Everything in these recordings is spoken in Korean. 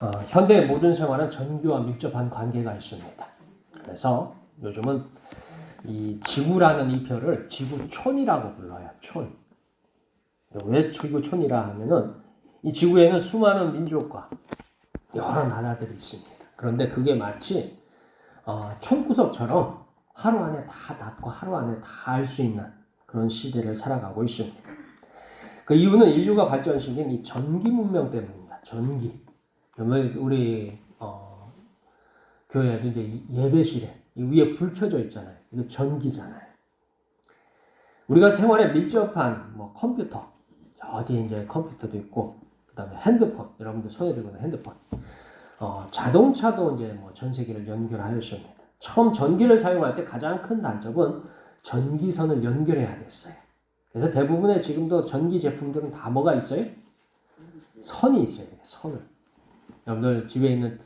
현대의 모든 생활은 전기와 밀접한 관계가 있습니다. 그래서 요즘은 이 지구라는 이 별을 지구촌이라고 불러요. 촌. 왜 지구촌이라 하면은 이 지구에는 수많은 민족과 여러 나라들이 있습니다. 그런데 그게 마치 촌구석처럼 하루 안에 다 닿고 하루 안에 다 알 수 있는 그런 시대를 살아가고 있습니다. 그 이유는 인류가 발전시킨 이 전기 문명 때문입니다. 전기. 우리 교회에도 이제 예배실에 이 위에 불 켜져 있잖아요. 이거 전기잖아요. 우리가 생활에 밀접한 컴퓨터, 저 어디에 이제 컴퓨터도 있고, 그다음에 핸드폰, 여러분들 손에 들고 있는 핸드폰, 자동차도 이제 전 세계를 연결하였습니다. 처음 전기를 사용할 때 가장 큰 단점은 전기선을 연결해야 됐어요. 그래서 대부분의 지금도 전기 제품들은 다 뭐가 있어요? 선이 있어요. 선을. 여러분들 집에 있는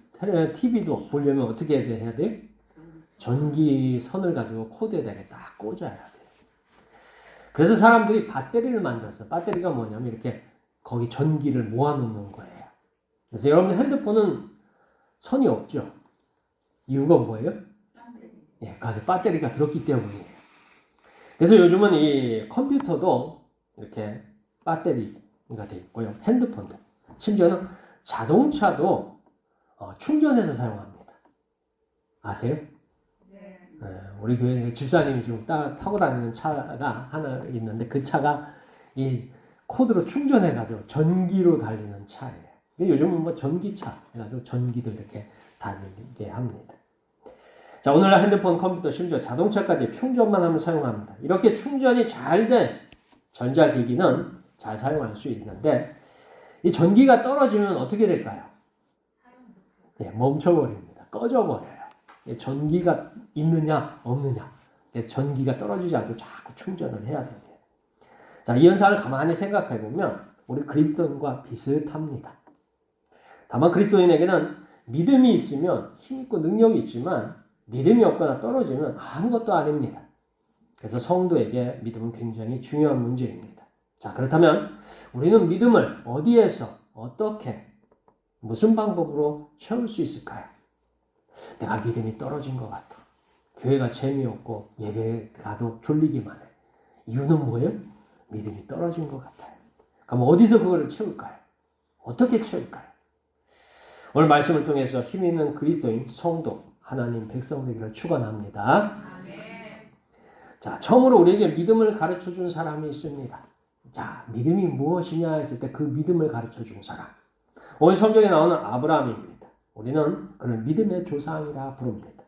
TV도 보려면 어떻게 해야 돼요? 전기선을 가지고 코드에다가 딱 꽂아야 돼요. 그래서 사람들이 배터리를 만들었어요. 배터리가 뭐냐면 이렇게 거기 전기를 모아놓는 거예요. 그래서 여러분 핸드폰은 선이 없죠. 이유가 뭐예요? 예, 그 안에 배터리가 들었기 때문이에요. 그래서 요즘은 이 컴퓨터도 이렇게 배터리가 돼 있고요. 핸드폰도. 심지어는 자동차도 충전해서 사용합니다. 아세요? 네. 우리 교회 집사님이 지금 타고 다니는 차가 하나 있는데 그 차가 이 코드로 충전해가지고 전기로 달리는 차예요. 요즘은 전기차 해가지고 전기도 이렇게 달리게 합니다. 자, 오늘날 핸드폰, 컴퓨터, 심지어 자동차까지 충전만 하면 사용합니다. 이렇게 충전이 잘 된 전자기기는 잘 사용할 수 있는데 이 전기가 떨어지면 어떻게 될까요? 예, 멈춰버립니다. 꺼져버려요. 전기가 있느냐 없느냐. 전기가 떨어지지 않도록 자꾸 충전을 해야 됩니다. 자, 이 현상을 가만히 생각해 보면 우리 그리스도인과 비슷합니다. 다만 그리스도인에게는 믿음이 있으면 힘 있고 능력이 있지만 믿음이 없거나 떨어지면 아무것도 아닙니다. 그래서 성도에게 믿음은 굉장히 중요한 문제입니다. 자, 그렇다면 우리는 믿음을 어디에서 어떻게 무슨 방법으로 채울 수 있을까요? 내가 믿음이 떨어진 것 같아. 교회가 재미없고 예배 가도 졸리기만 해. 이유는 뭐예요? 믿음이 떨어진 것 같아요. 그럼 어디서 그거를 채울까요? 어떻게 채울까요? 오늘 말씀을 통해서 힘 있는 그리스도인 성도, 하나님 백성 되기를 축원합니다. 자, 처음으로 우리에게 믿음을 가르쳐 준 사람이 있습니다. 자, 믿음이 무엇이냐 했을 때 그 믿음을 가르쳐 준 사람. 오늘 성경에 나오는 아브라함입니다. 우리는 그를 믿음의 조상이라 부릅니다.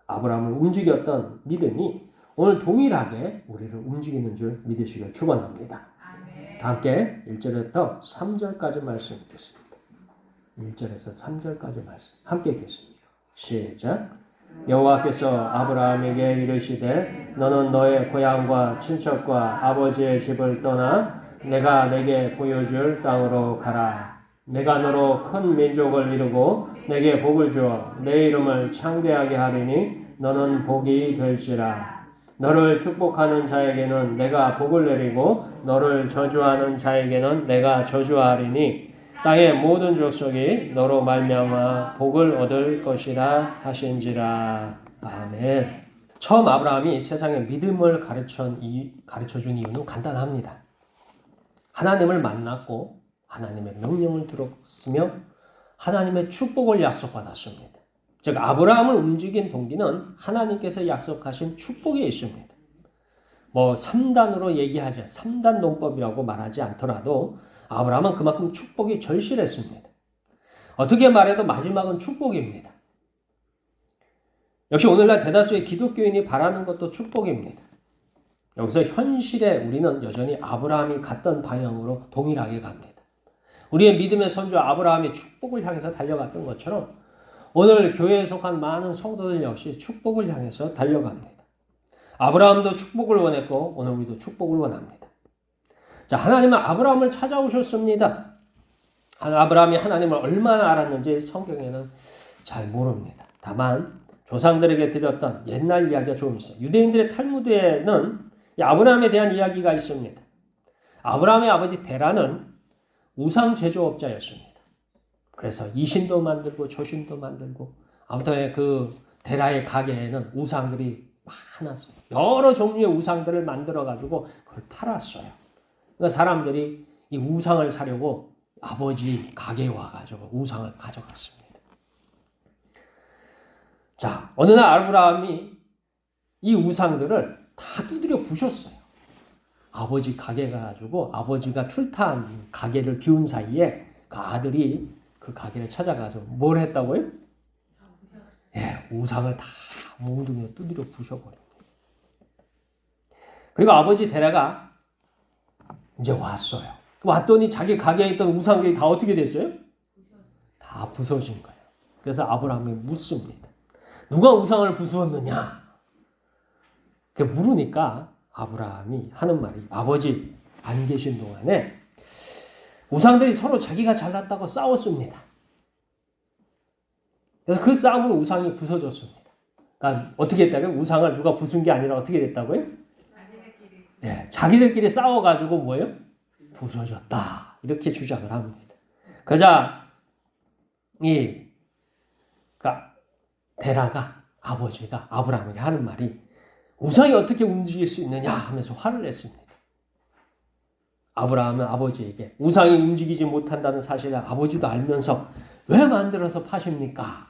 아브라함을 움직였던 믿음이 오늘 동일하게 우리를 움직이는 줄 믿으시길 축원합니다. 다 함께 1절부터 3절까지 말씀 읽겠습니다. 1절에서 3절까지 말씀 함께 읽겠습니다. 시작. 여호와께서 아브라함에게 이르시되 너는 너의 고향과 친척과 아버지의 집을 떠나 내가 내게 보여줄 땅으로 가라. 내가 너로 큰 민족을 이루고 내게 복을 주어 내 이름을 창대하게 하리니 너는 복이 될지라. 너를 축복하는 자에게는 내가 복을 내리고 너를 저주하는 자에게는 내가 저주하리니 땅의 모든 족속이 너로 말미암아 복을 얻을 것이라 하신지라. 아멘. 처음 아브라함이 세상에 믿음을 가르쳐준 이유는 간단합니다. 하나님을 만났고 하나님의 명령을 들었으며 하나님의 축복을 약속받았습니다. 즉 아브라함을 움직인 동기는 하나님께서 약속하신 축복에 있습니다. 3단으로 얘기하지 3단 농법이라고 말하지 않더라도 아브라함은 그만큼 축복이 절실했습니다. 어떻게 말해도 마지막은 축복입니다. 역시 오늘날 대다수의 기독교인이 바라는 것도 축복입니다. 여기서 현실에 우리는 여전히 아브라함이 갔던 방향으로 동일하게 갑니다. 우리의 믿음의 선조 아브라함이 축복을 향해서 달려갔던 것처럼 오늘 교회에 속한 많은 성도들 역시 축복을 향해서 달려갑니다. 아브라함도 축복을 원했고 오늘 우리도 축복을 원합니다. 자, 하나님은 아브라함을 찾아오셨습니다. 아브라함이 하나님을 얼마나 알았는지 성경에는 잘 모릅니다. 다만 조상들에게 드렸던 옛날 이야기가 조금 있어요. 유대인들의 탈무드에는 이 아브라함에 대한 이야기가 있습니다. 아브라함의 아버지 데라는 우상 제조업자였습니다. 그래서 이 신도 만들고 저 신도 만들고 아무튼 그 데라의 가게에는 우상들이 많았어요. 여러 종류의 우상들을 만들어 가지고 그걸 팔았어요. 그러니까 사람들이 이 우상을 사려고 아버지 가게에 와가지고 우상을 가져갔습니다. 자, 어느 날 아브라함이 이 우상들을 다 두드려 부셨어요. 아버지 가게 가지고 아버지가 출타한 가게를 비운 사이에 그 아들이 그 가게를 찾아가서 뭘 했다고요? 예, 우상을 다 몽둥이로 두드려 부셔버립니다. 그리고 아버지 데라가 이제 왔어요. 왔더니 자기 가게에 있던 우상들이 다 어떻게 됐어요? 다 부서진 거예요. 그래서 아브라함이 묻습니다. 누가 우상을 부수었느냐? 물으니까 아브라함이 하는 말이 아버지 안 계신 동안에 우상들이 서로 자기가 잘났다고 싸웠습니다. 그래서 그 싸움으로 우상이 부서졌습니다. 그러니까 어떻게 했다고요? 우상을 누가 부순 게 아니라 어떻게 됐다고요? 네, 자기들끼리 싸워가지고 뭐예요? 부서졌다. 이렇게 주장을 합니다. 그러자 그러니까 데라가 아버지가 아브라함에게 하는 말이 우상이 어떻게 움직일 수 있느냐 하면서 화를 냈습니다. 아브라함은 아버지에게 우상이 움직이지 못한다는 사실을 아버지도 알면서 왜 만들어서 파십니까?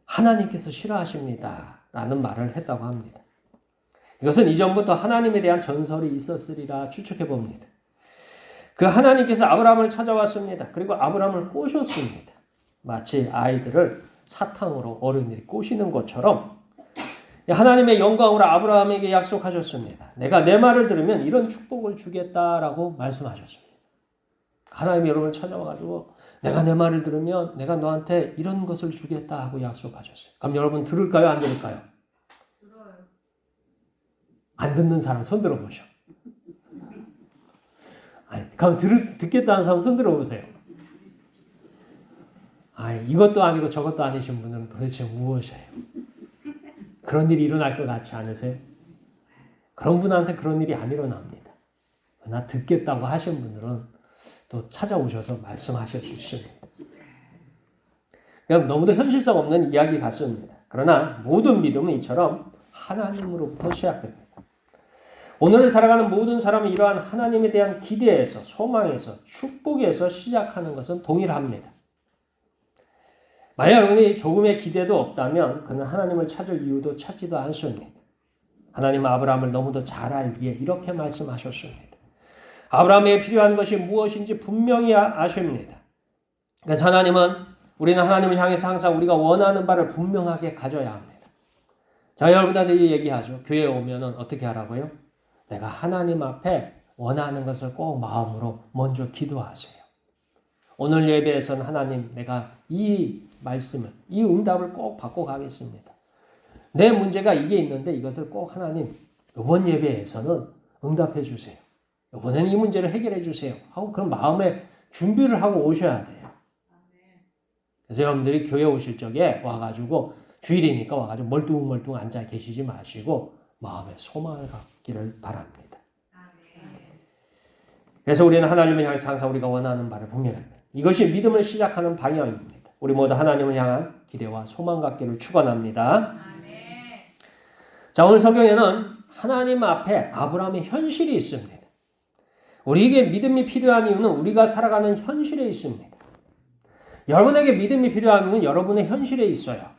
하나님께서 싫어하십니다. 라는 말을 했다고 합니다. 이것은 이전부터 하나님에 대한 전설이 있었으리라 추측해 봅니다. 그 하나님께서 아브라함을 찾아왔습니다. 그리고 아브라함을 꼬셨습니다. 마치 아이들을 사탕으로 어른들이 꼬시는 것처럼 하나님의 영광으로 아브라함에게 약속하셨습니다. 내가 내 말을 들으면 이런 축복을 주겠다라고 말씀하셨습니다. 하나님이 여러분을 찾아와가지고 내가 내 말을 들으면 내가 너한테 이런 것을 주겠다 하고 약속하셨어요. 그럼 여러분 들을까요? 안 들을까요? 들어요. 안 듣는 사람 손 들어보셔. 아니, 그럼 듣겠다는 사람 손 들어보세요. 이것도 아니고 저것도 아니신 분은 도대체 무엇이에요? 그런 일이 일어날 것 같지 않으세요? 그런 분한테 그런 일이 안 일어납니다. 그러나 듣겠다고 하신 분들은 또 찾아오셔서 말씀하실 수 있습니다. 그냥 너무도 현실성 없는 이야기 같습니다. 그러나 모든 믿음은 이처럼 하나님으로부터 시작됩니다. 오늘을 살아가는 모든 사람은 이러한 하나님에 대한 기대에서, 소망에서, 축복에서 시작하는 것은 동일합니다. 만약 여러분이 조금의 기대도 없다면 그는 하나님을 찾을 이유도 찾지도 않습니다. 하나님은 아브라함을 너무도 잘 알기에 이렇게 말씀하셨습니다. 아브라함에게 필요한 것이 무엇인지 분명히 아십니다. 그래서 우리는 하나님을 향해서 항상 우리가 원하는 바를 분명하게 가져야 합니다. 자, 여러분들이 얘기하죠. 교회에 오면은 어떻게 하라고요? 내가 하나님 앞에 원하는 것을 꼭 마음으로 먼저 기도하세요. 오늘 예배에서는 하나님, 내가 이 말씀을, 이 응답을 꼭 받고 가겠습니다. 내 문제가 이게 있는데 이것을 꼭 하나님, 이번 예배에서는 응답해 주세요. 이번에는 이 문제를 해결해 주세요. 하고 그런 마음에 준비를 하고 오셔야 돼요. 그래서 여러분들이 교회 오실 적에 와가지고 주일이니까 와가지고 멀뚱멀뚱 앉아 계시지 마시고 마음에 소망을 갖기를 바랍니다. 그래서 우리는 하나님을 향해서 항상 우리가 원하는 바를 분명합니다. 이것이 믿음을 시작하는 방향입니다. 우리 모두 하나님을 향한 기대와 소망 갖기를 축원합니다. 자, 오늘 성경에는 하나님 앞에 아브라함의 현실이 있습니다. 우리에게 믿음이 필요한 이유는 우리가 살아가는 현실에 있습니다. 여러분에게 믿음이 필요한 이유는 여러분의 현실에 있어요.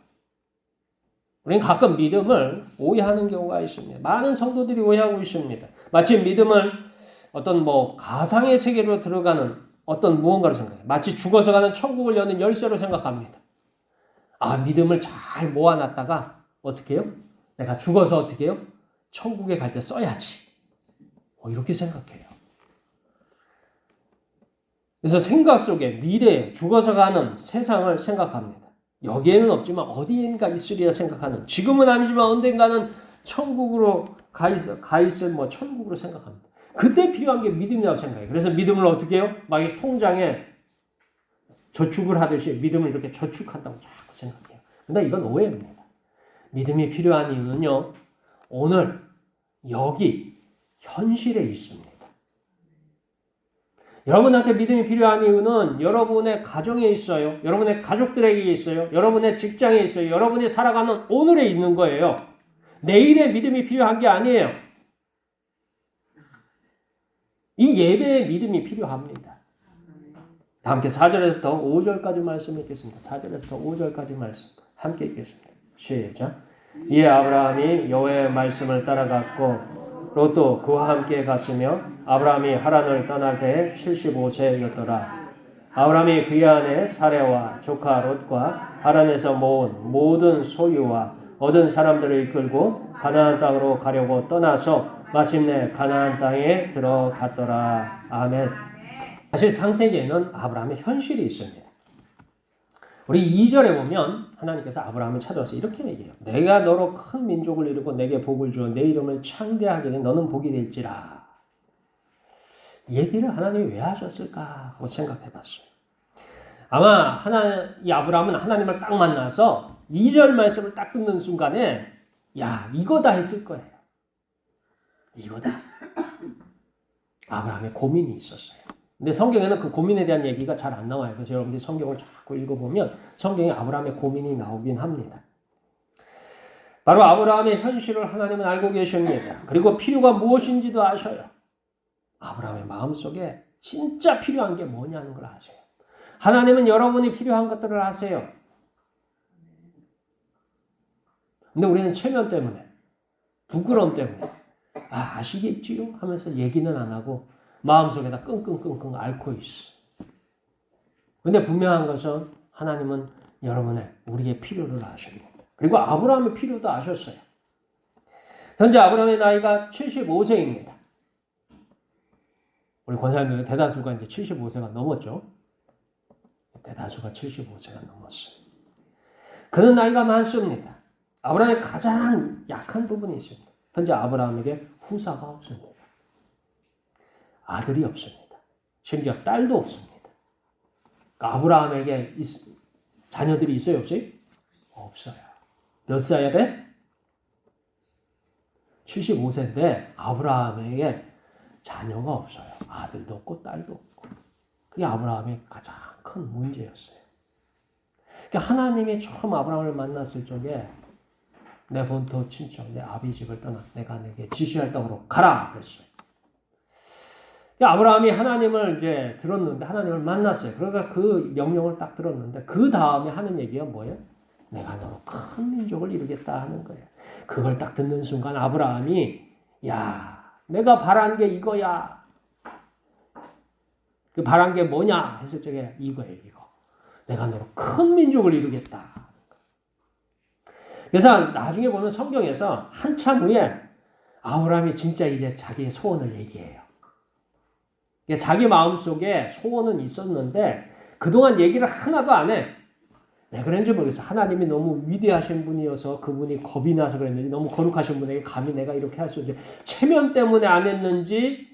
우리는 가끔 믿음을 오해하는 경우가 있습니다. 많은 성도들이 오해하고 있습니다. 마치 믿음을 어떤 가상의 세계로 들어가는 어떤 무언가로 생각해요. 마치 죽어서 가는 천국을 여는 열쇠로 생각합니다. 믿음을 잘 모아놨다가 어떻게 해요? 내가 죽어서 어떻게 해요? 천국에 갈 때 써야지. 이렇게 생각해요. 그래서 생각 속에 미래에 죽어서 가는 세상을 생각합니다. 여기에는 없지만 어디인가 있으리라 생각하는, 지금은 아니지만 언젠가는 천국으로 가 있을 천국으로 생각합니다. 그때 필요한 게 믿음이라고 생각해요. 그래서 믿음을 어떻게 해요? 막 이 통장에 저축을 하듯이 믿음을 이렇게 저축한다고 자꾸 생각해요. 근데 이건 오해입니다. 믿음이 필요한 이유는요, 오늘 여기 현실에 있습니다. 여러분한테 믿음이 필요한 이유는 여러분의 가정에 있어요. 여러분의 가족들에게 있어요. 여러분의 직장에 있어요. 여러분이 살아가는 오늘에 있는 거예요. 내일의 믿음이 필요한 게 아니에요. 이 예배의 믿음이 필요합니다. 함께 4절에서부터 5절까지 말씀 읽겠습니다. 4절에서부터 5절까지 말씀 함께 읽겠습니다. 시작. 이에 아브라함이 여호와의 말씀을 따라갔고 롯도 그와 함께 갔으며 아브라함이 하란을 떠날 때에 75세였더라. 아브라함이 그의 아내 사레와 조카 롯과 하란에서 모은 모든 소유와 얻은 사람들을 이끌고 가나안 땅으로 가려고 떠나서 마침내 가나안 땅에 들어갔더라. 아멘. 사실 창세기에는 아브라함의 현실이 있습니다. 우리 2절에 보면 하나님께서 아브라함을 찾아와서 이렇게 얘기해요. 내가 너로 큰 민족을 이루고 내게 복을 주어 내 이름을 창대하게 되 너는 복이 될지라. 이 얘기를 하나님이 왜 하셨을까 하고 생각해 봤어요. 아마 이 아브라함은 하나님을 딱 만나서 2절 말씀을 딱 듣는 순간에 야 이거다 했을 거예요. 이거다. 아브라함의 고민이 있었어요. 근데 성경에는 그 고민에 대한 얘기가 잘 안 나와요. 그래서 여러분들이 성경을 자꾸 읽어보면 성경에 아브라함의 고민이 나오긴 합니다. 바로 아브라함의 현실을 하나님은 알고 계십니다. 그리고 필요가 무엇인지도 아셔요. 아브라함의 마음속에 진짜 필요한 게 뭐냐는 걸 아세요. 하나님은 여러분이 필요한 것들을 아세요. 근데 우리는 체면 때문에, 부끄러움 때문에 아시겠지요? 하면서 얘기는 안 하고 마음속에다 끙끙끙끙 앓고 있어. 근데 분명한 것은 하나님은 여러분의 우리의 필요를 아십니다. 그리고 아브라함의 필요도 아셨어요. 현재 아브라함의 나이가 75세입니다. 우리 권사님들 대다수가 이제 75세가 넘었죠. 대다수가 75세가 넘었어요. 그는 나이가 많습니다. 아브라함의 가장 약한 부분이 있습니다. 현재 아브라함에게 후사가 없습니다. 아들이 없습니다. 심지어 딸도 없습니다. 그러니까 아브라함에게 자녀들이 있어요? 없어요? 없어요. 몇 살에 돼? 75세인데 아브라함에게 자녀가 없어요. 아들도 없고 딸도 없고. 그게 아브라함의 가장 큰 문제였어요. 그러니까 하나님이 처음 아브라함을 만났을 적에 내 본토 친척, 내 아비 집을 떠나 내가 내게 지시할 땅으로 가라 그랬어요. 아브라함이 하나님을 이제 들었는데 하나님을 만났어요. 그러니까 그 명령을 딱 들었는데 그 다음에 하는 얘기가 뭐예요? 내가 너로 큰 민족을 이루겠다 하는 거예요. 그걸 딱 듣는 순간 아브라함이 야 내가 바란 게 이거야. 그 바란 게 뭐냐 했을 적에 이거예요. 이거. 내가 너로 큰 민족을 이루겠다. 그래서 나중에 보면 성경에서 한참 후에 아브라함이 진짜 이제 자기의 소원을 얘기해요. 자기 마음속에 소원은 있었는데 그동안 얘기를 하나도 안 해. 왜 그런지 모르겠어. 하나님이 너무 위대하신 분이어서 그분이 겁이 나서 그랬는지 너무 거룩하신 분에게 감히 내가 이렇게 할 수 있는지 체면 때문에 안 했는지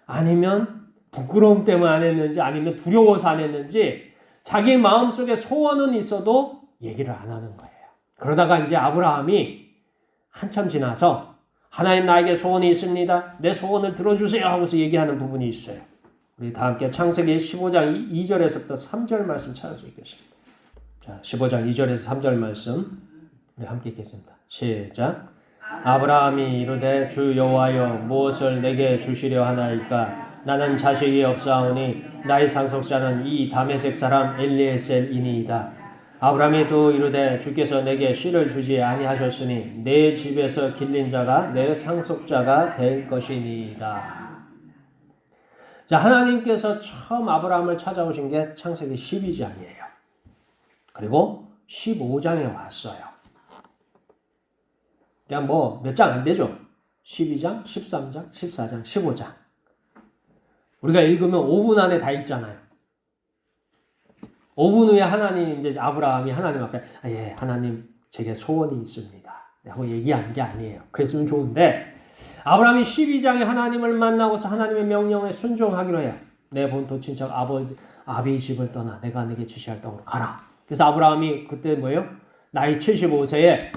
아니면 부끄러움 때문에 안 했는지 아니면 두려워서 안 했는지 자기 마음속에 소원은 있어도 얘기를 안 하는 거예요. 그러다가 이제 아브라함이 한참 지나서 하나님 나에게 소원이 있습니다. 내 소원을 들어주세요 하고서 얘기하는 부분이 있어요. 우리 다 함께 창세기 15장 2절에서부터 3절 말씀 찾아서 읽겠습니다. 자, 15장 2절에서 3절 말씀 우리 함께 읽겠습니다. 시작. 아브라함이 이르되 주 여호와여 무엇을 내게 주시려 하나이까 나는 자식이 없사오니 나의 상속자는 이 다메섹 사람 엘리에셀이니이다. 아브라함이 또 이르되 주께서 내게 씨를 주지 아니하셨으니 내 집에서 길린 자가 내 상속자가 될 것이니이다. 자, 하나님께서 처음 아브라함을 찾아오신 게 창세기 12장이에요. 그리고 15장에 왔어요. 그냥 뭐 몇 장 안 되죠? 12장, 13장, 14장, 15장. 우리가 읽으면 5분 안에 다 읽잖아요. 5분 후에 하나님, 이제 아브라함이 하나님 앞에, 예, 하나님, 제게 소원이 있습니다. 하고 얘기한 게 아니에요. 그랬으면 좋은데, 아브라함이 12장에 하나님을 만나고서 하나님의 명령에 순종하기로 해요. 내 본토 친척 아비 집을 떠나 내가 내게 지시할 땅으로 가라. 그래서 아브라함이 그때 뭐예요? 나이 75세에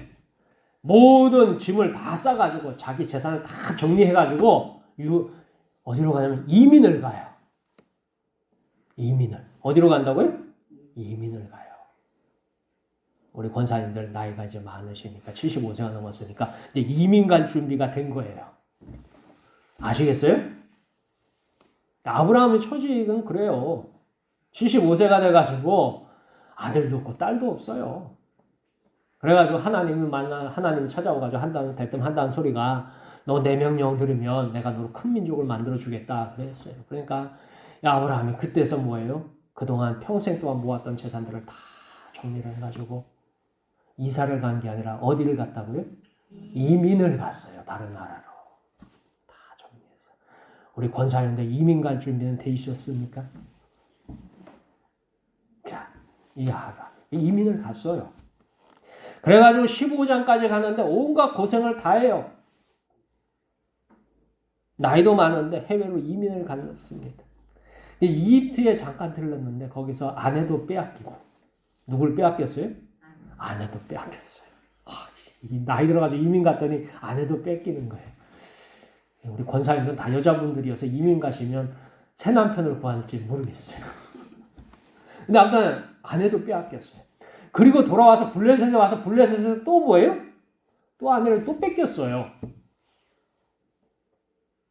모든 짐을 다 싸가지고 자기 재산을 다 정리해가지고 어디로 가냐면 이민을 가요. 이민을. 어디로 간다고요? 이민을 가요. 우리 권사님들 나이가 이제 많으시니까 75세가 넘었으니까 이제 이민 갈 준비가 된 거예요. 아시겠어요? 아브라함의 처직은 그래요. 75세가 돼가지고 아들도 없고 딸도 없어요. 그래가지고 하나님이 찾아와가지고 대뜸 한다는 소리가 너 내 명령 들으면 내가 너로 큰 민족을 만들어 주겠다 그랬어요. 그러니까 아브라함이 그때서 뭐예요? 그동안 평생 동안 모았던 재산들을 다 정리를 해가지고 이사를 간 게 아니라 어디를 갔다고요? 이민을 갔어요. 다른 나라로. 다 정리해서. 우리 권사님들 이민 갈 준비는 돼 있었습니까? 자, 이 아가 이민을 갔어요. 그래가지고 15장까지 가는데 온갖 고생을 다 해요. 나이도 많은데 해외로 이민을 갔습니다. 이집트에 잠깐 들렀는데 거기서 아내도 빼앗기고 누굴 빼앗겼어요? 아내도 빼앗겼어요. 나이 들어가지고 이민 갔더니 아내도 뺏기는 거예요. 우리 권사님들은 다 여자분들이어서 이민 가시면 새 남편을 구할지 모르겠어요. 근데 아무튼 아내도 빼앗겼어요. 그리고 돌아와서 블레셋에 와서 블레셋에서 또 뭐예요? 또 아내를 또 뺏겼어요.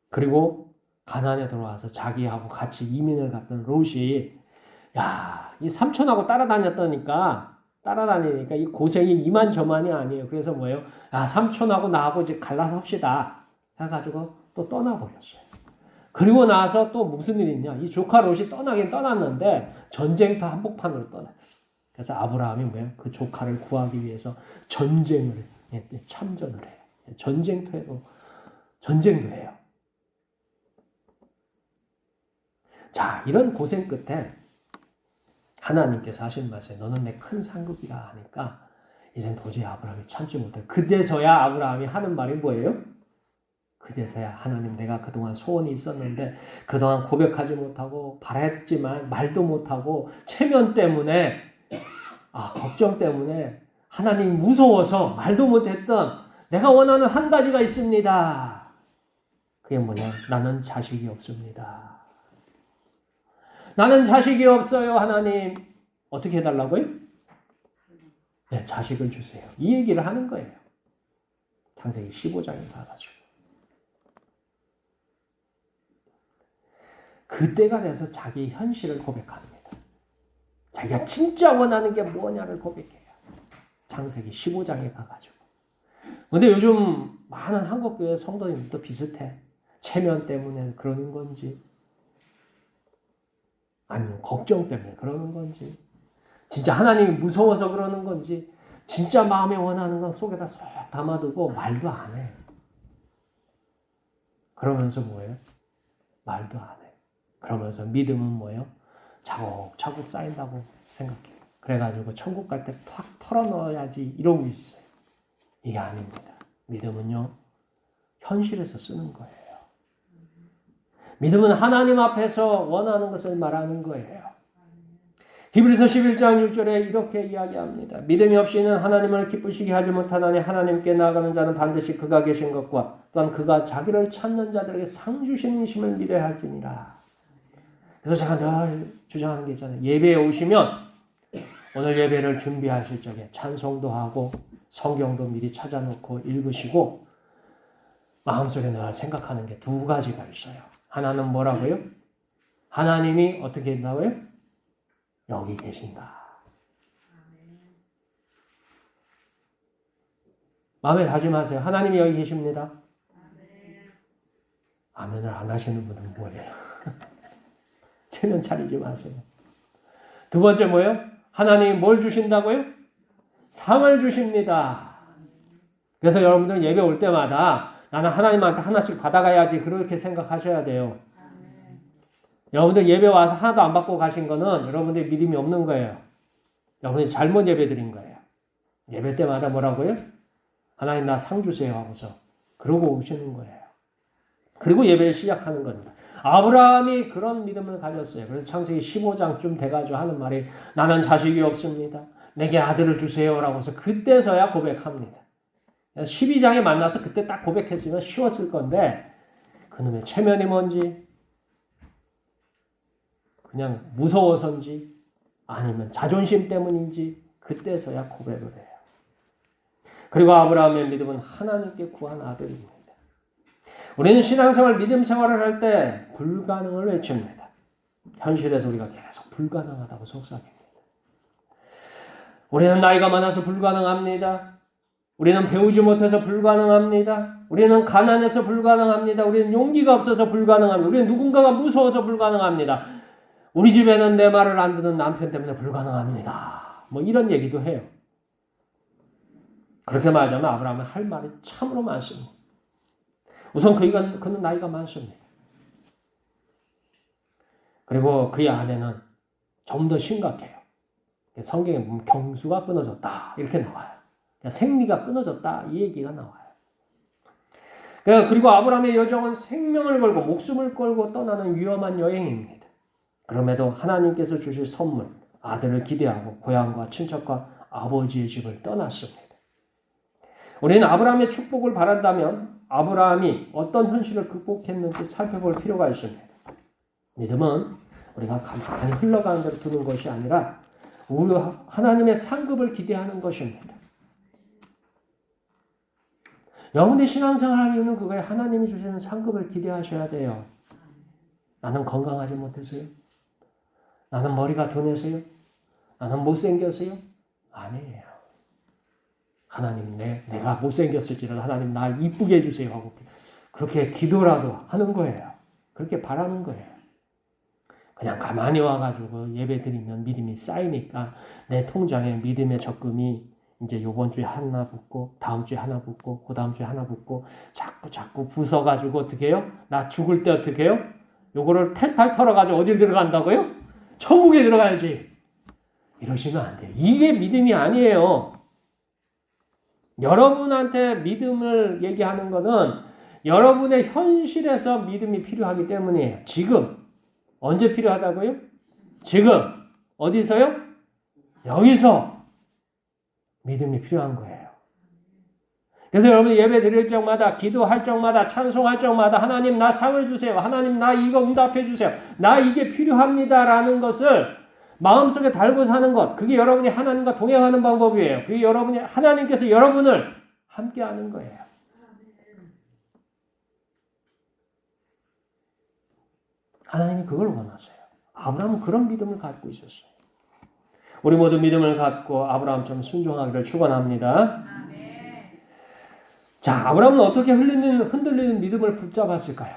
그리고 가나안에 들어와서 자기하고 같이 이민을 갔던 롯이 이 삼촌하고 따라다니니까 이 고생이 이만저만이 아니에요. 그래서 뭐예요? 삼촌하고 나하고 이제 갈라섭시다 해가지고 또 떠나버렸어요. 그리고 나서 또 무슨 일이 있냐? 이 조카 롯이 떠나긴 떠났는데 전쟁터 한복판으로 떠났어. 그래서 아브라함이 뭐예요? 그 조카를 구하기 위해서 전쟁을 참전을 해요. 전쟁도 해요. 자, 이런 고생 끝에 하나님께서 하신 말씀에 너는 내 큰 상급이라 하니까 이젠 도저히 아브라함이 참지 못해. 그제서야 아브라함이 하는 말이 뭐예요? 그제서야 하나님 내가 그동안 소원이 있었는데 그동안 고백하지 못하고 바랬지만 말도 못하고 체면 때문에 걱정 때문에 하나님 무서워서 말도 못했던 내가 원하는 한 가지가 있습니다. 그게 뭐냐? 나는 자식이 없습니다. 나는 자식이 없어요, 하나님. 어떻게 해달라고요? 네, 자식을 주세요. 이 얘기를 하는 거예요. 창세기 15장에 가가지고. 그때가 돼서 자기 현실을 고백합니다. 자기가 진짜 원하는 게 뭐냐를 고백해요. 창세기 15장에 가가지고. 근데 요즘 많은 한국교회 성도님들도 비슷해. 체면 때문에 그러는 건지, 아니면 걱정 때문에 그러는 건지, 진짜 하나님이 무서워서 그러는 건지, 진짜 마음에 원하는 건 속에다 쏙 담아두고 말도 안 해. 그러면서 뭐예요? 말도 안 해. 그러면서 믿음은 뭐예요? 차곡차곡 쌓인다고 생각해요. 그래가지고 천국 갈 때 탁 털어넣어야지 이러고 있어요. 이게 아닙니다. 믿음은요, 현실에서 쓰는 거예요. 믿음은 하나님 앞에서 원하는 것을 말하는 거예요. 히브리서 11장 6절에 이렇게 이야기합니다. 믿음이 없이는 하나님을 기쁘시게 하지 못하나니 하나님께 나아가는 자는 반드시 그가 계신 것과 또한 그가 자기를 찾는 자들에게 상 주시는 이심을 믿어야 할지니라. 그래서 제가 늘 주장하는 게 있잖아요. 예배에 오시면 오늘 예배를 준비하실 적에 찬송도 하고 성경도 미리 찾아놓고 읽으시고 마음속에 늘 생각하는 게 두 가지가 있어요. 하나는 뭐라고요? 하나님이 어떻게 된다고요? 여기 계신다. 마음에 다짐하세요. 하나님이 여기 계십니다. 아멘을 안 하시는 분은 뭐예요? 체면 차리지 마세요. 두 번째 뭐예요? 하나님이 뭘 주신다고요? 상을 주십니다. 그래서 여러분들은 예배 올 때마다 나는 하나님한테 하나씩 받아가야지 그렇게 생각하셔야 돼요. 여러분들 예배 와서 하나도 안 받고 가신 거는 여러분들 믿음이 없는 거예요. 여러분이 잘못 예배 드린 거예요. 예배 때마다 뭐라고요? 하나님 나 상 주세요 하고서 그러고 오시는 거예요. 그리고 예배를 시작하는 겁니다. 아브라함이 그런 믿음을 가졌어요. 그래서 창세기 15장쯤 돼가지고 하는 말이 나는 자식이 없습니다. 내게 아들을 주세요라고 해서 그때서야 고백합니다. 12장에 만나서 그때 딱 고백했으면 쉬웠을 건데 그놈의 체면이 뭔지 그냥 무서워서인지 아니면 자존심 때문인지 그때서야 고백을 해요. 그리고 아브라함의 믿음은 하나님께 구한 아들입니다. 우리는 신앙생활, 믿음 생활을 할 때 불가능을 외칩니다. 현실에서 우리가 계속 불가능하다고 속삭입니다. 우리는 나이가 많아서 불가능합니다. 우리는 배우지 못해서 불가능합니다. 우리는 가난해서 불가능합니다. 우리는 용기가 없어서 불가능합니다. 우리는 누군가가 무서워서 불가능합니다. 우리 집에는 내 말을 안 듣는 남편 때문에 불가능합니다. 뭐 이런 얘기도 해요. 그렇게 말하자면 아브라함은 할 말이 참으로 많습니다. 우선 그는 나이가 많습니다. 그리고 그의 아내는 좀 더 심각해요. 성경에 보면 경수가 끊어졌다 이렇게 나와요. 생리가 끊어졌다 이 얘기가 나와요. 그리고 아브라함의 여정은 생명을 걸고 목숨을 걸고 떠나는 위험한 여행입니다. 그럼에도 하나님께서 주실 선물, 아들을 기대하고 고향과 친척과 아버지의 집을 떠났습니다. 우리는 아브라함의 축복을 바란다면 아브라함이 어떤 현실을 극복했는지 살펴볼 필요가 있습니다. 믿음은 우리가 가만히 흘러가는 대로 두는 것이 아니라 우리가 하나님의 상급을 기대하는 것입니다. 여러분의 신앙생활 할 이유는 그거예요. 하나님이 주시는 상급을 기대하셔야 돼요. 나는 건강하지 못해서요? 나는 머리가 둔해서요? 나는 못생겨서요? 아니에요. 하나님 내가 못생겼을지라도 하나님 나 이쁘게 해주세요 하고 그렇게 기도라도 하는 거예요. 그렇게 바라는 거예요. 그냥 가만히 와가지고 예배 드리면 믿음이 쌓이니까 내 통장에 믿음의 적금이 이제 요번 주에 하나 붙고 다음 주에 하나 붙고 그 다음 주에 하나 붙고 자꾸 부숴가지고 어떻게 해요? 나 죽을 때 어떻게 해요? 요거를 탈탈 털어가지고 어딜 들어간다고요? 천국에 들어가야지. 이러시면 안 돼요. 이게 믿음이 아니에요. 여러분한테 믿음을 얘기하는 거는 여러분의 현실에서 믿음이 필요하기 때문이에요. 지금. 언제 필요하다고요? 지금. 어디서요? 여기서 믿음이 필요한 거예요. 그래서 여러분 예배 드릴 적마다 기도할 적마다 찬송할 적마다 하나님 나 상을 주세요. 하나님 나 이거 응답해 주세요. 나 이게 필요합니다라는 것을 마음속에 달고 사는 것. 그게 여러분이 하나님과 동행하는 방법이에요. 그게 여러분이 하나님께서 여러분을 함께하는 거예요. 하나님이 그걸 원하세요. 아브라함은 그런 믿음을 갖고 있었어요. 우리 모두 믿음을 갖고 아브라함처럼 순종하기를 축원합니다. 자, 아브라함은 어떻게 흔들리는 믿음을 붙잡았을까요?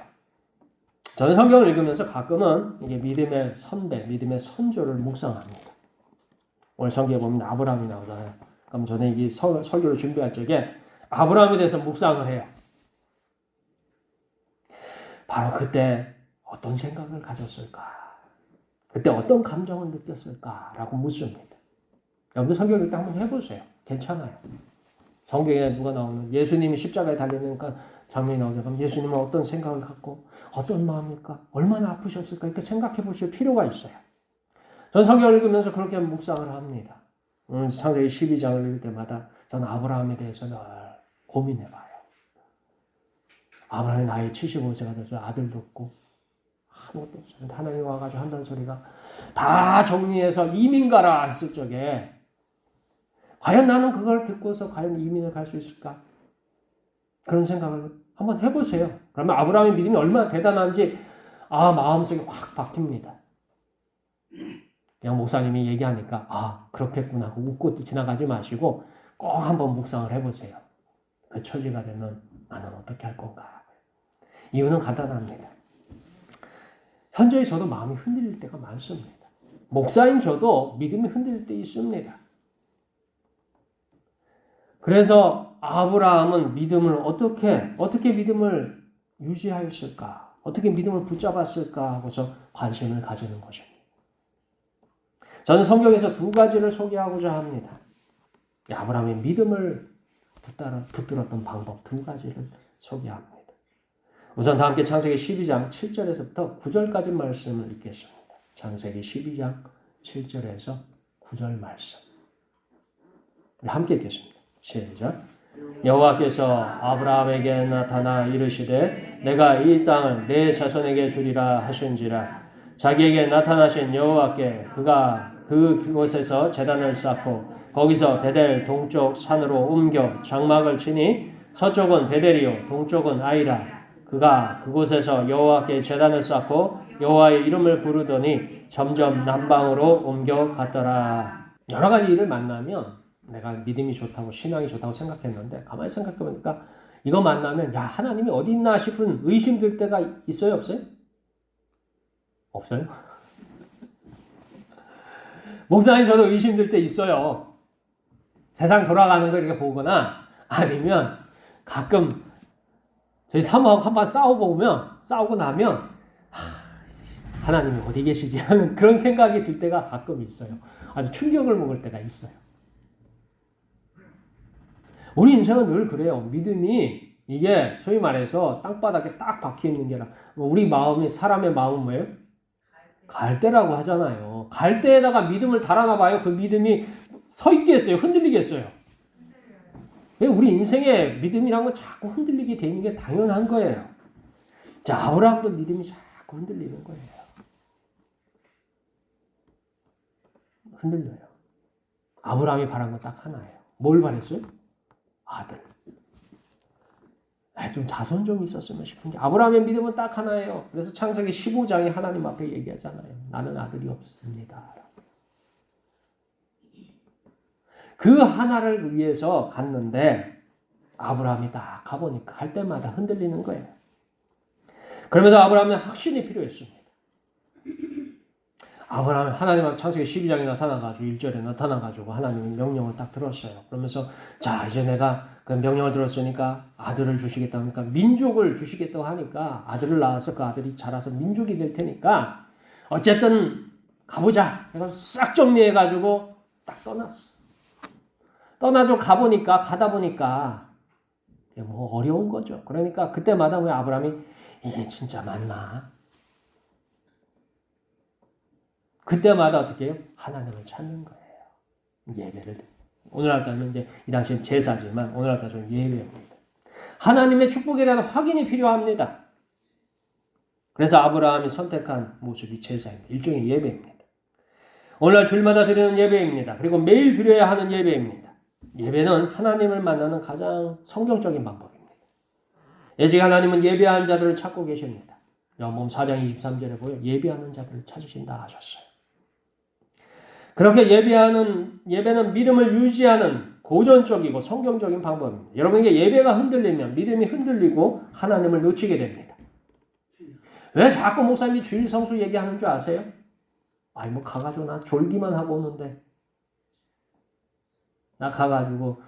저는 성경을 읽으면서 가끔은 이게 믿음의 선배, 믿음의 선조를 묵상합니다. 오늘 성경에 보면 아브라함이 나오잖아요. 그럼 저는 이 설교를 준비할 적에 아브라함에 대해서 묵상을 해요. 바로 그때 어떤 생각을 가졌을까? 그때 어떤 감정을 느꼈을까라고 묻습니다. 여러분 성경을 읽다 한번 해보세요. 괜찮아요. 성경에 누가 나오는 예수님이 십자가에 달리는 장면이 나오죠. 그럼 예수님은 어떤 생각을 갖고 어떤 마음일까? 얼마나 아프셨을까? 이렇게 생각해 보실 필요가 있어요. 전 성경을 읽으면서 그렇게 묵상을 합니다. 창세기 12장을 읽을 때마다 저는 아브라함에 대해서 늘 고민해 봐요. 아브라함이 나이 75세가 돼서 아들도 없고 아무것도 없어요. 하나님 와가지고 한다는 소리가 다 정리해서 이민 가라 했을 적에 과연 나는 그걸 듣고서 과연 이민을 갈 수 있을까? 그런 생각을 한번 해보세요. 그러면 아브라함의 믿음이 얼마나 대단한지 마음속에 확 박힙니다. 그냥 목사님이 얘기하니까 그렇겠구나 하고 웃고 지나가지 마시고 꼭 한번 묵상을 해보세요. 그 처지가 되면 나는 어떻게 할 건가? 이유는 간단합니다. 현재 저도 마음이 흔들릴 때가 많습니다. 목사인 저도 믿음이 흔들릴 때 있습니다. 그래서 아브라함은 믿음을 어떻게 믿음을 유지하였을까? 어떻게 믿음을 붙잡았을까? 하고서 관심을 가지는 것입니다. 저는 성경에서 두 가지를 소개하고자 합니다. 아브라함의 믿음을 붙들었던 방법 두 가지를 소개합니다. 우선 다 함께 창세기 12장 7절에서부터 9절까지 말씀을 읽겠습니다. 창세기 12장 7절에서 9절 말씀. 우리 함께 읽겠습니다. 시작. 여호와께서 아브라함에게 나타나 이르시되 내가 이 땅을 내 자손에게 주리라 하신지라 자기에게 나타나신 여호와께 그가 그곳에서 제단을 쌓고 거기서 베델 동쪽 산으로 옮겨 장막을 치니 서쪽은 베델이요 동쪽은 아이라. 그가 그곳에서 여호와께 제단을 쌓고 여호와의 이름을 부르더니 점점 남방으로 옮겨갔더라. 여러 가지 일을 만나면 내가 믿음이 좋다고 신앙이 좋다고 생각했는데 가만히 생각해보니까 이거 만나면 야 하나님이 어디 있나 싶은 의심 들 때가 있어요 없어요? 없어요? 목사님 저도 의심 들 때 있어요. 세상 돌아가는 거 이렇게 보거나 아니면 가끔 저희 사모하고 한번 싸우고 나면 하나님이 어디 계시지 하는 그런 생각이 들 때가 가끔 있어요. 아주 충격을 먹을 때가 있어요. 우리 인생은 늘 그래요. 믿음이 이게 소위 말해서 땅바닥에 딱 박혀있는 게 아니라 우리 마음이 사람의 마음은 뭐예요? 갈대라고 하잖아요. 갈대에다가 믿음을 달아나 봐요. 그 믿음이 서 있겠어요? 흔들리겠어요? 우리 인생에 믿음이란 건 자꾸 흔들리게 되는 게 당연한 거예요. 자, 아브라함도 믿음이 자꾸 흔들리는 거예요. 흔들려요. 아브라함이 바란 건 딱 하나예요. 뭘 바랬어요? 아들. 좀 자손 좀 있었으면 싶은 게 아브라함의 믿음은 딱 하나예요. 그래서 창세기 15장에 하나님 앞에 얘기하잖아요. 나는 아들이 없습니다. 그 하나를 위해서 갔는데 아브라함이 딱 가보니까 갈 때마다 흔들리는 거예요. 그러면서 아브라함은 확신이 필요했습니다. 아브라함이 하나님 앞에 창세기 12장에 나타나가지고 1절에 나타나가지고 하나님의 명령을 딱 들었어요. 그러면서 자 이제 내가 그 명령을 들었으니까 아들을 주시겠다고 하니까 민족을 주시겠다고 하니까 아들을 낳아서 그 아들이 자라서 민족이 될 테니까 어쨌든 가보자. 그래서 싹 정리해가지고 딱 떠났어. 떠나서 가다 보니까 뭐 어려운 거죠. 그러니까 그때마다 왜 아브라함이 이게 진짜 맞나? 그때마다 어떻게 해요? 하나님을 찾는 거예요. 예배를. 오늘날 따지면 이제 이 당시엔 제사지만 오늘날 따지면 예배입니다. 하나님의 축복에 대한 확인이 필요합니다. 그래서 아브라함이 선택한 모습이 제사입니다. 일종의 예배입니다. 오늘날 주일마다 드리는 예배입니다. 그리고 매일 드려야 하는 예배입니다. 예배는 하나님을 만나는 가장 성경적인 방법입니다. 예직 하나님은 예배하는 자들을 찾고 계십니다. 요한복음 4장 23절에 보여 예배하는 자들을 찾으신다 하셨어요. 그렇게 예배는 믿음을 유지하는 고전적이고 성경적인 방법입니다. 여러분에게 예배가 흔들리면 믿음이 흔들리고 하나님을 놓치게 됩니다. 왜 자꾸 목사님이 주일 성수 얘기하는 줄 아세요? 아니 뭐 가가지고 나 졸기만 하고 오는데 나 가가지고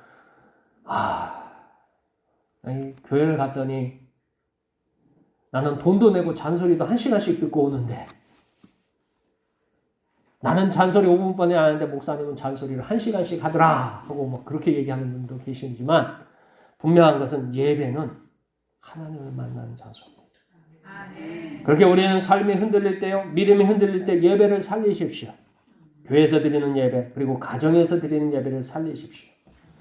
아니 교회를 갔더니 나는 돈도 내고 잔소리도 1시간씩 듣고 오는데 나는 잔소리 5분만에 하는데 목사님은 잔소리를 1시간씩 하더라 하고 뭐 그렇게 얘기하는 분도 계시지만 분명한 것은 예배는 하나님을 만나는 장소입니다. 그렇게 우리는 삶이 흔들릴 때요, 믿음이 흔들릴 때 예배를 살리십시오. 교회에서 드리는 예배 그리고 가정에서 드리는 예배를 살리십시오.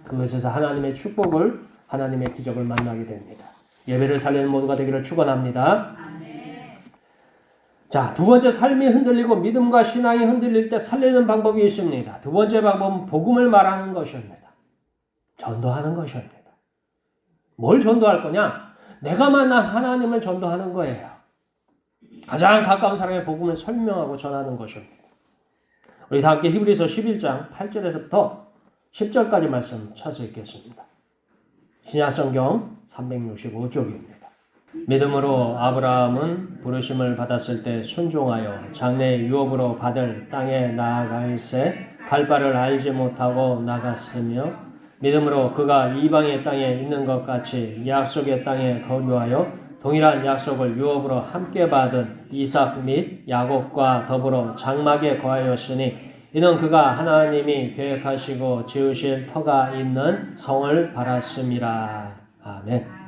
그것에서 하나님의 축복을 하나님의 기적을 만나게 됩니다. 예배를 살리는 모두가 되기를 축원합니다. 자, 두 번째 삶이 흔들리고 믿음과 신앙이 흔들릴 때 살리는 방법이 있습니다. 두 번째 방법은 복음을 말하는 것입니다. 전도하는 것입니다. 뭘 전도할 거냐? 내가 만난 하나님을 전도하는 거예요. 가장 가까운 사람의 복음을 설명하고 전하는 것입니다. 우리 다 함께 히브리서 11장 8절에서부터 10절까지 말씀 찾아 읽겠습니다. 신약성경 365쪽입니다. 믿음으로 아브라함은 부르심을 받았을 때 순종하여 장래 유업으로 받을 땅에 나아갈새 갈 바를 알지 못하고 나갔으며 믿음으로 그가 이방의 땅에 있는 것 같이 약속의 땅에 거류하여 동일한 약속을 유업으로 함께 받은 이삭 및 야곱과 더불어 장막에 거하였으니 이는 그가 하나님이 계획하시고 지으실 터가 있는 성을 바랐음이라. 아멘.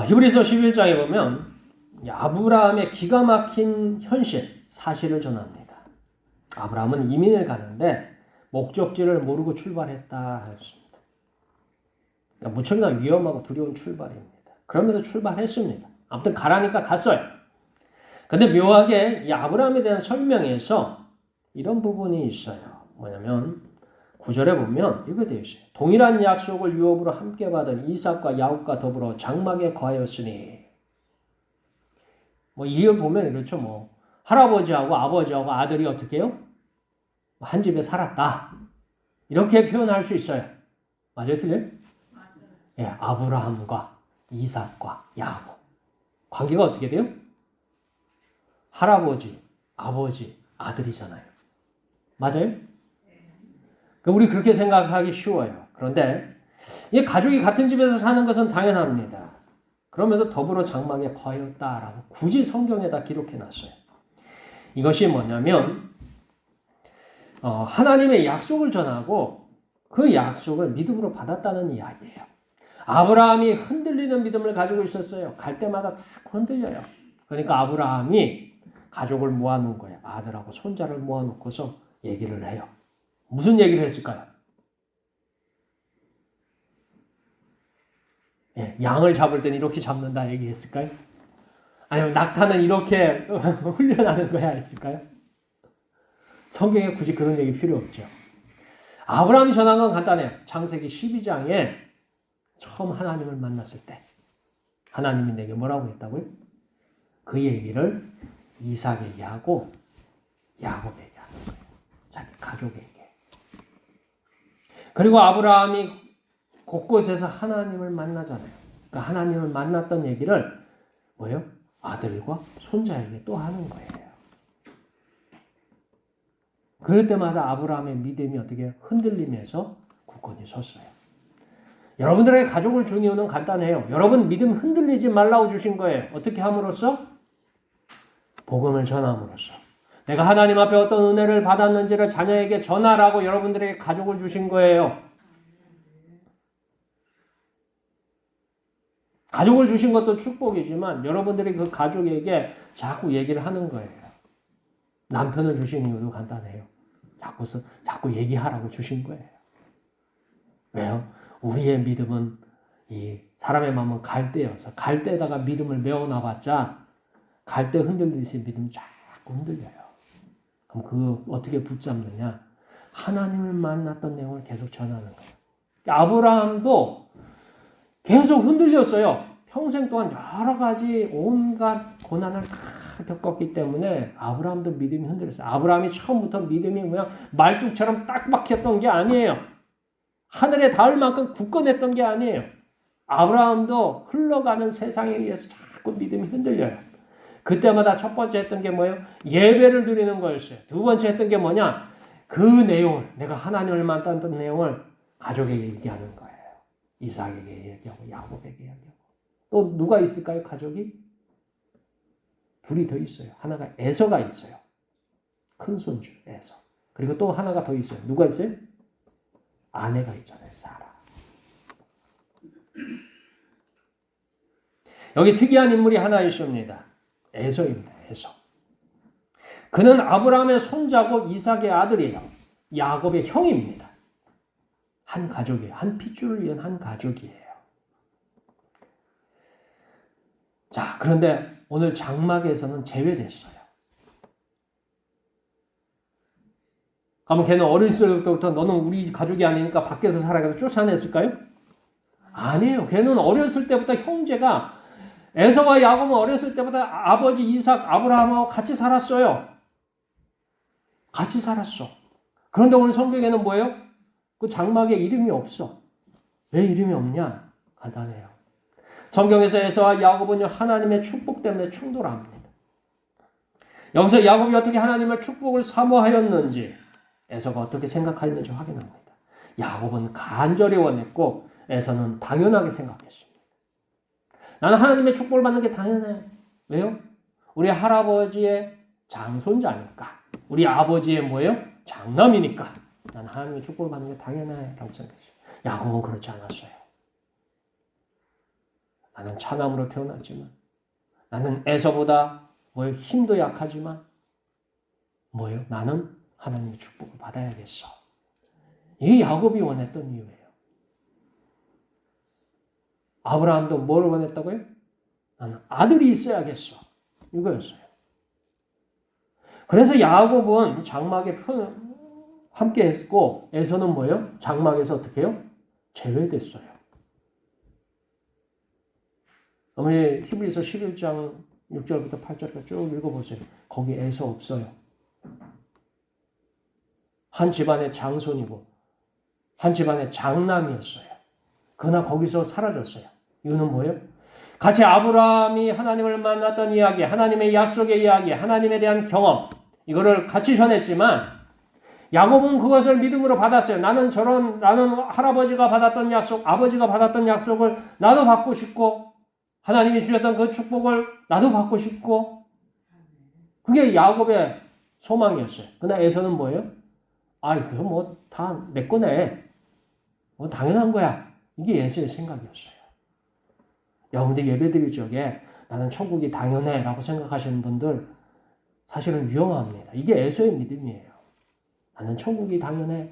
히브리서 11장에 보면 아브라함의 기가 막힌 사실을 전합니다. 아브라함은 이민을 가는데 목적지를 모르고 출발했다 했습니다. 그러니까 무척이나 위험하고 두려운 출발입니다. 그럼에도 출발했습니다. 아무튼 가라니까 갔어요. 그 근데 묘하게 이 아브라함에 대한 설명에서 이런 부분이 있어요. 뭐냐면 9절에 보면 이렇게 되어 있어요. 동일한 약속을 유업으로 함께 받은 이삭과 야곱과 더불어 장막에 거하였으니 뭐 이걸 보면 그렇죠. 뭐 할아버지하고 아버지하고 아들이 어떻게 해요? 한 집에 살았다. 이렇게 표현할 수 있어요. 맞아요? 틀려요? 예, 아브라함과 이삭과 야곱. 관계가 어떻게 돼요? 할아버지, 아버지, 아들이잖아요. 맞아요? 우리 그렇게 생각하기 쉬워요. 그런데 이 가족이 같은 집에서 사는 것은 당연합니다. 그러면서 더불어 장막에 거하였다라고 굳이 성경에다 기록해놨어요. 이것이 뭐냐면 하나님의 약속을 전하고 그 약속을 믿음으로 받았다는 이야기예요. 아브라함이 흔들리는 믿음을 가지고 있었어요. 갈 때마다 자꾸 흔들려요. 그러니까 아브라함이 가족을 모아놓은 거예요. 아들하고 손자를 모아놓고서 얘기를 해요. 무슨 얘기를 했을까요? 예, 양을 잡을 땐 이렇게 잡는다 얘기했을까요? 아니면 낙타는 이렇게 훈련하는 거야 했을까요? 성경에 굳이 그런 얘기 필요 없죠. 아브라함이 전한 건 간단해요. 창세기 12장에 처음 하나님을 만났을 때 하나님이 내게 뭐라고 했다고요? 그 얘기를 이삭에게 하고 야곱에게 하는 거예요. 자기 가족에게. 그리고 아브라함이 곳곳에서 하나님을 만나잖아요. 그러니까 하나님을 만났던 얘기를 뭐예요? 아들과 손자에게 또 하는 거예요. 그럴 때마다 아브라함의 믿음이 어떻게 흔들리면서 굳건히 섰어요. 여러분들에게 가족을 준 이유는 간단해요. 여러분 믿음 흔들리지 말라고 주신 거예요. 어떻게 함으로써? 복음을 전함으로써. 내가 하나님 앞에 어떤 은혜를 받았는지를 자녀에게 전하라고 여러분들에게 가족을 주신 거예요. 가족을 주신 것도 축복이지만 여러분들이 그 가족에게 자꾸 얘기를 하는 거예요. 남편을 주신 이유도 간단해요. 자꾸 얘기하라고 주신 거예요. 왜요? 우리의 믿음은 이 사람의 마음은 갈대여서 갈대에다가 믿음을 메워놔봤자 갈대 흔들리듯이 믿음 자꾸 흔들려요. 그럼 그거 어떻게 붙잡느냐? 하나님을 만났던 내용을 계속 전하는 거예요. 아브라함도 계속 흔들렸어요. 평생 동안 여러 가지 온갖 고난을 다 겪었기 때문에 아브라함도 믿음이 흔들렸어요. 아브라함이 처음부터 믿음이 그냥 말뚝처럼 딱 박혔던 게 아니에요. 하늘에 닿을 만큼 굳건했던 게 아니에요. 아브라함도 흘러가는 세상에 의해서 자꾸 믿음이 흔들려요. 그때마다 첫 번째 했던 게 뭐예요? 예배를 드리는 거였어요. 두 번째 했던 게 뭐냐? 그 내용을, 내가 하나님을 만났던 내용을 가족에게 얘기하는 거예요. 이삭에게 얘기하고 야곱에게 얘기하고. 또 누가 있을까요? 가족이? 둘이 더 있어요. 하나가 에서가 있어요. 큰 손주 에서. 그리고 또 하나가 더 있어요. 누가 있어요? 아내가 있잖아요. 사라. 여기 특이한 인물이 하나 있습니다. 에서입니다. 에서. 그는 아브라함의 손자고 이삭의 아들이에요. 야곱의 형입니다. 한 가족이에요. 한 핏줄을 이은 한 가족이에요. 자, 그런데 오늘 장막에서는 제외됐어요. 그러면 걔는 어렸을 때부터 너는 우리 가족이 아니니까 밖에서 살아가서 쫓아냈을까요? 아니에요. 걔는 어렸을 때부터 형제가 에서와 야곱은 어렸을 때부터 아버지 이삭, 아브라함하고 같이 살았어요. 같이 살았어. 그런데 오늘 성경에는 뭐예요? 그 장막에 이름이 없어. 왜 이름이 없냐? 간단해요. 성경에서 에서와 야곱은 하나님의 축복 때문에 충돌합니다. 여기서 야곱이 어떻게 하나님의 축복을 사모하였는지 에서가 어떻게 생각하였는지 확인합니다. 야곱은 간절히 원했고 에서는 당연하게 생각했습니다. 나는 하나님의 축복을 받는 게 당연해. 왜요? 우리 할아버지의 장손자니까. 우리 아버지의 뭐예요? 장남이니까. 나는 하나님의 축복을 받는 게 당연해. 라고 생각했어요. 야곱은 그렇지 않았어요. 나는 차남으로 태어났지만 나는 에서보다 힘도 약하지만 뭐예요? 나는 하나님의 축복을 받아야겠어. 이게 야곱이 원했던 이유예요. 아브라함도 뭘 원했다고요? 나는 아들이 있어야겠어. 이거였어요. 그래서 야곱은 장막에 함께 했고 에서는 뭐예요? 장막에서 어떻게 해요? 제외됐어요. 어머니 히브리서 11장 6절부터 8절까지 쭉 읽어보세요. 거기 에서 없어요. 한 집안의 장손이고 한 집안의 장남이었어요. 그러나 거기서 사라졌어요. 이유는 뭐예요? 같이 아브라함이 하나님을 만났던 이야기, 하나님의 약속의 이야기, 하나님에 대한 경험 이거를 같이 전했지만 야곱은 그것을 믿음으로 받았어요. 나는 할아버지가 받았던 약속, 아버지가 받았던 약속을 나도 받고 싶고 하나님이 주셨던 그 축복을 나도 받고 싶고 그게 야곱의 소망이었어요. 그러나 에서는 뭐예요? 그거 뭐 다 내 거네. 뭐 당연한 거야. 이게 에서의 생각이었어요. 여러분들 예배드릴 적에 나는 천국이 당연해 라고 생각하시는 분들 사실은 위험합니다. 이게 에서의 믿음이에요. 나는 천국이 당연해.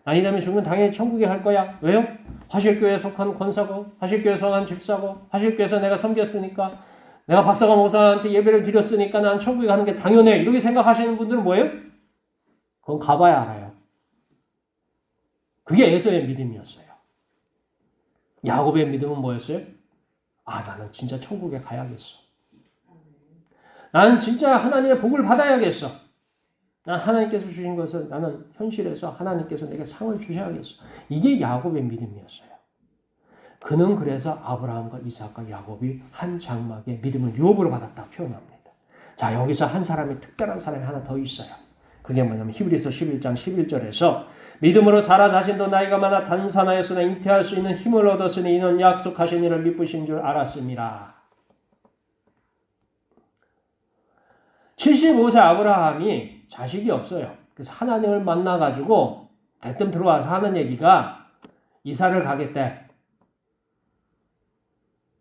아니 다음에 죽으면 당연히 천국에 갈 거야. 왜요? 화실교회에 속한 권사고 화실교회에 속한 집사고 화실교회에서 내가 섬겼으니까 내가 박사가 목사한테 예배를 드렸으니까 난 천국에 가는 게 당연해. 이렇게 생각하시는 분들은 뭐예요? 그건 가봐야 알아요. 그게 에서의 믿음이었어요. 야곱의 믿음은 뭐였어요? 나는 진짜 천국에 가야겠어. 나는 진짜 하나님의 복을 받아야겠어. 난 하나님께서 주신 것을 나는 현실에서 하나님께서 내게 상을 주셔야겠어. 이게 야곱의 믿음이었어요. 그는 그래서 아브라함과 이삭과 야곱이 한 장막에 믿음을 유업으로 받았다 표현합니다. 자, 여기서 한 사람이 특별한 사람이 하나 더 있어요. 그게 뭐냐면 히브리서 11장 11절에서 믿음으로 사라 자신도 나이가 많아 단산하였으나 잉태할 수 있는 힘을 얻었으니 이는 약속하신 이를 미쁘신 줄 알았습니다. 75세 아브라함이 자식이 없어요. 그래서 하나님을 만나가지고 대뜸 들어와서 하는 얘기가 이사를 가겠대.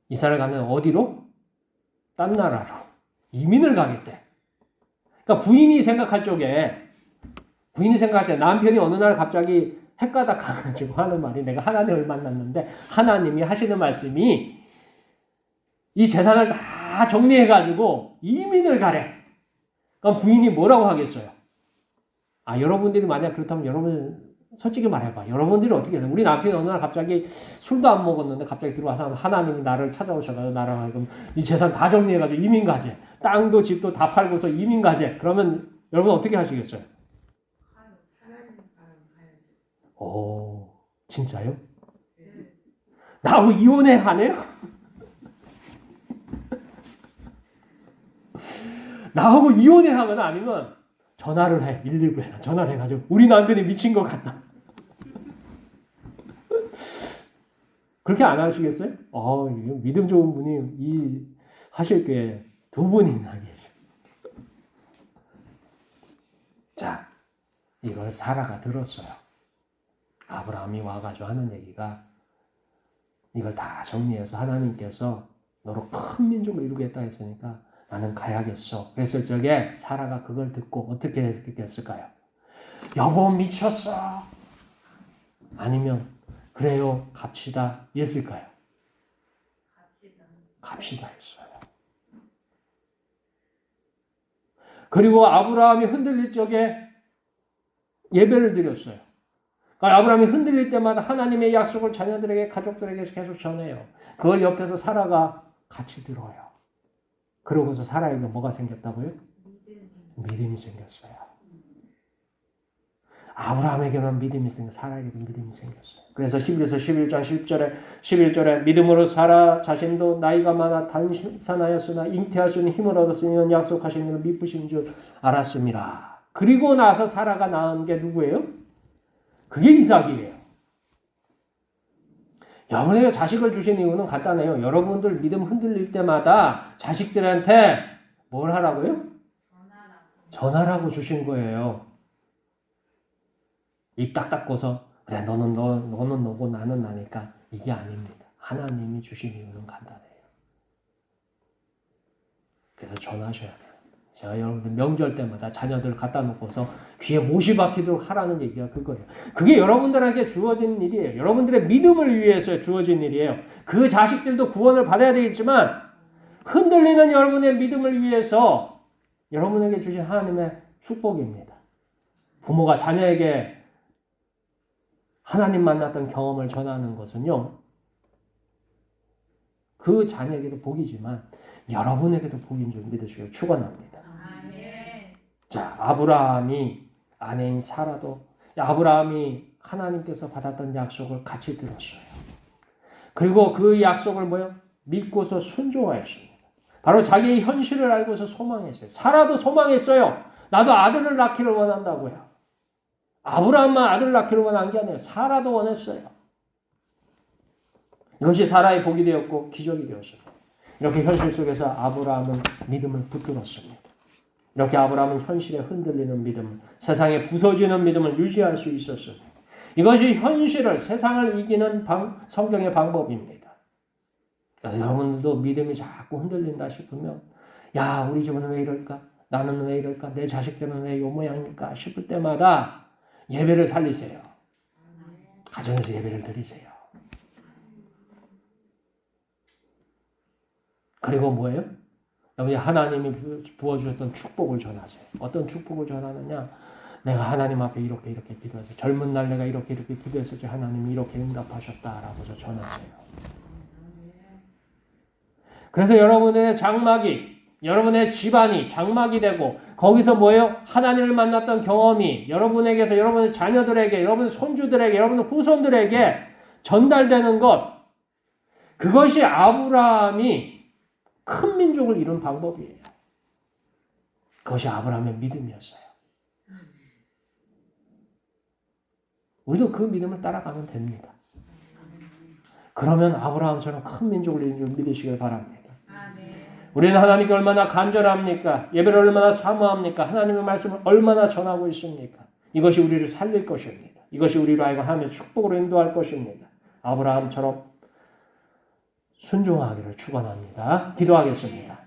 이사를 가는 어디로? 딴 나라로. 이민을 가겠대. 그러니까 부인이 생각할 때 남편이 어느 날 갑자기 헷가닥 가가지고 하는 말이 내가 하나님을 만났는데 하나님이 하시는 말씀이 이 재산을 다 정리해가지고 이민을 가래. 그럼 부인이 뭐라고 하겠어요? 여러분들이 만약 그렇다면 여러분 솔직히 말해봐. 여러분들이 어떻게 해요? 우리 남편이 어느 날 갑자기 술도 안 먹었는데 갑자기 들어와서 하나님이 나를 찾아오셔가지고 나랑 하여금 이 재산 다 정리해가지고 이민 가재. 땅도 집도 다 팔고서 이민 가재. 그러면 여러분 어떻게 하시겠어요? 오, 진짜요? 나하고 이혼해 하네요? 나하고 이혼해 하거나 아니면 전화를 해. 119에 전화를 해가지고 우리 남편이 미친 것 같다. 그렇게 안 하시겠어요? 믿음 좋은 분이 이 하실교회 두 분이나 계셔. 자, 이걸 사라가 들었어요. 아브라함이 와가지고 하는 얘기가 이걸 다 정리해서 하나님께서 너로 큰 민족을 이루겠다 했으니까 나는 가야겠어. 그랬을 적에 사라가 그걸 듣고 어떻게 했을까요? 여보 미쳤어. 아니면 그래요 갑시다 했을까요? 갑시다 했어요. 그리고 아브라함이 흔들릴 적에 예배를 드렸어요. 그러니까 아브라함이 흔들릴 때마다 하나님의 약속을 자녀들에게 가족들에게 계속 전해요. 그걸 옆에서 사라가 같이 들어요. 그러고서 사라에게 뭐가 생겼다고요? 믿음이 생겼어요. 아브라함에게만 믿음이 생겼어요. 사라에게도 믿음이 생겼어요. 그래서 히브리서 11장 11절에 믿음으로 사라 자신도 나이가 많아 단산하였으나 잉태할 수 있는 힘을 얻었으니 약속하신 이를 미쁘신 줄 알았습니다. 그리고 나서 사라가 낳은 게 누구예요? 그게 이삭이에요. 여러분에게 자식을 주신 이유는 간단해요. 여러분들 믿음 흔들릴 때마다 자식들한테 뭘 하라고요? 전하라고 주신 거예요. 입 딱 닫고서 그래 너는 너고 나는 나니까 이게 아닙니다. 하나님이 주신 이유는 간단해요. 그래서 전하셔야 돼요. 제가 여러분들 명절 때마다 자녀들 갖다 놓고서 귀에 못이 박히도록 하라는 얘기가 그거예요. 그게 여러분들에게 주어진 일이에요. 여러분들의 믿음을 위해서 주어진 일이에요. 그 자식들도 구원을 받아야 되겠지만 흔들리는 여러분의 믿음을 위해서 여러분에게 주신 하나님의 축복입니다. 부모가 자녀에게 하나님 만났던 경험을 전하는 것은요, 그 자녀에게도 복이지만 여러분에게도 복인 줄 믿으시길 축원합니다. 자, 아브라함이 아내인 사라도 아브라함이 하나님께서 받았던 약속을 같이 들었어요. 그리고 그 약속을 믿고서 순종하였습니다. 바로 자기의 현실을 알고서 소망했어요. 사라도 소망했어요. 나도 아들을 낳기를 원한다고요. 아브라함만 아들을 낳기를 원한 게 아니에요. 사라도 원했어요. 이것이 사라의 복이 되었고 기적이 되었습니다. 이렇게 현실 속에서 아브라함은 믿음을 붙들었습니다. 이렇게 아브라함은 현실에 흔들리는 믿음, 세상에 부서지는 믿음을 유지할 수 있었습니다. 이것이 현실을, 세상을 이기는 성경의 방법입니다. 그래서 여러분들도 믿음이 자꾸 흔들린다 싶으면 야, 우리 집은 왜 이럴까? 나는 왜 이럴까? 내 자식들은 왜 이 모양일까? 싶을 때마다 예배를 살리세요. 가정에서 예배를 드리세요. 그리고 뭐예요? 여러분이 하나님이 부어주셨던 축복을 전하세요. 어떤 축복을 전하느냐? 내가 하나님 앞에 이렇게 기도해서 젊은 날 내가 이렇게 기도했었지 하나님이 이렇게 응답하셨다라고 전하세요. 그래서 여러분의 장막이, 여러분의 집안이 장막이 되고 거기서 뭐예요? 하나님을 만났던 경험이 여러분에게서 여러분의 자녀들에게, 여러분의 손주들에게, 여러분의 후손들에게 전달되는 것, 그것이 아브라함이 큰 민족을 이룬 방법이에요. 그것이 아브라함의 믿음이었어요. 우리도 그 믿음을 따라가면 됩니다. 그러면 아브라함처럼 큰 민족을 이룬 줄 믿으시길 바랍니다. 우리는 하나님께 얼마나 간절합니까? 예배를 얼마나 사모합니까? 하나님의 말씀을 얼마나 전하고 있습니까? 이것이 우리를 살릴 것입니다. 이것이 우리로 하여금 하나님의 축복으로 인도할 것입니다. 아브라함처럼 순종하기를 축원합니다. 기도하겠습니다.